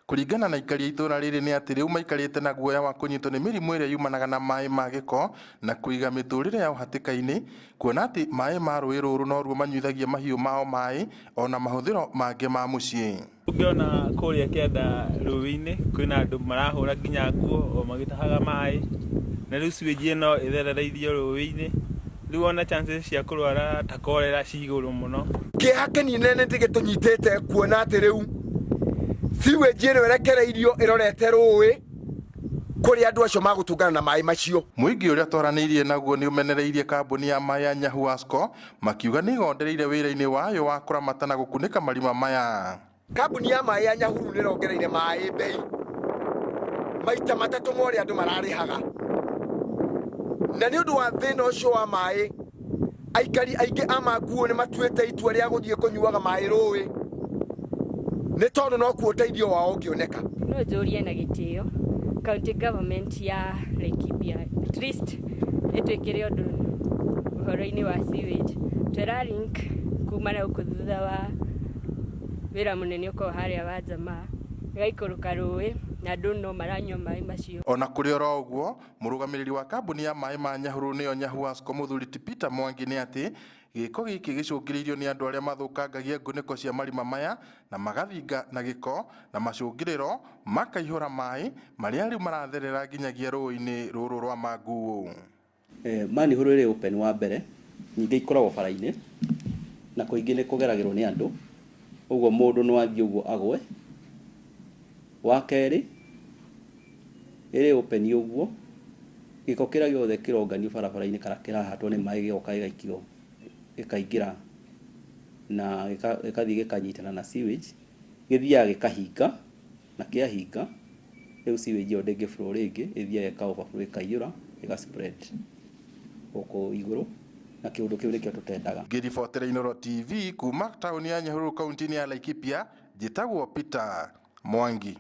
Kuringana na ikari itura riri ni ati riu maikarite na guoya wa kunyitwo ni mirimu iria yumanaga na mai ma giko na kuiga miturire yao hatikaini, kuona ati mai ma rũĩ rũrũ no ruo manyuithagia mahiũ mao mai ona mahũthĩro mangĩ ma mũciĩ. Ungiona kuria kienda rũĩ-inĩ kwĩna andũ marahũra nginya nguo o magĩtahaga mai, na rĩu sewage ĩno ĩtherereirio rũĩ-inĩ, rĩu ona chances cia kũrwara ta cholera ci igũrũ mũno. Kĩeha kĩnene gĩtũnyitĩte kuona atĩ rĩu sewage ĩno ĩrekereirio ĩrorete rũĩ kũrĩa andũ acio magũtungana na mai macio. Mũingĩ ũrĩa twaranĩirie naguo nĩ ũmenereirie kambuni ya mai ya Nyahuasco makiuga nĩ igondereire wĩra-inĩ wayo wa kũramata na gũkunĩka marima maya. Kambuni ya mai ya Nyahururu nĩ ĩrongereire mai bei maita matatũ ma ũrĩa andũ mararĩhaga, na nĩ ũndũ wa thĩna ũcio wa mai aikari aingĩ a Manguũ nĩ matuĩte itua rĩa gũthiĩ kũnyuaga mai rũĩ nĩ tondũ no kuo ũteithio wao ũngĩoneka. No njũrie na gĩtĩo county government ya Laikipia at least ĩtwĩkĩre ũndũ ũhoro-inĩ wa sewage, twĩra link kuma na gũkũ thutha wa wĩra mũnene ũkorwo harĩa wa Jamaa ĩgaikũrũka rũĩ na andũ no maranyua mai macio. Ona kũrĩ oro ũguo, mũrũgamĩrĩri wa kambuni ya mai ma Nyahururu nĩyo Nyahuasco mũthuri ti Peter Mwangi nĩ atĩ gĩko gĩkĩ gĩcũngĩrĩirio nĩ andũ arĩa mathũkangagia ngunĩko cia marima maya na magathinga na gĩko na macũngĩrĩro makaihũra mai marĩa rĩu maratherera nginyagia rũĩ-inĩ rũrũ rwa Manguũ. Manihuru ĩrĩ open wa mbere, nyingĩ ikoragwo bara-inĩ na kũingĩ nĩ kũgeragĩrwo nĩ andũ, ũguo mũndũ no athiĩ ũguo agwe. Wa kerĩ ĩrĩ open ũguo, gĩko kĩrĩa gĩothe kĩronganio barabara-inĩ kana kĩrahatwo nĩ mai gĩgoka gĩgaikio gĩkaingĩra na gĩgathiĩ gĩkanyitana na sewage, gĩthiaga gĩkahinga na kĩahinga rĩu sewage ĩyo ndĩngĩ flow rĩngĩ, ĩthiaga ĩka overflow ĩkaiyũra ĩga spread gũkũ igũrũ, na kĩũndũ kĩu nĩkĩo tũtendaga. Ngĩribotera Inooro TV kuma taũni ya Nyahururu kaunti-inĩ ya Laikipia, njĩtagwo Peter Mwangi.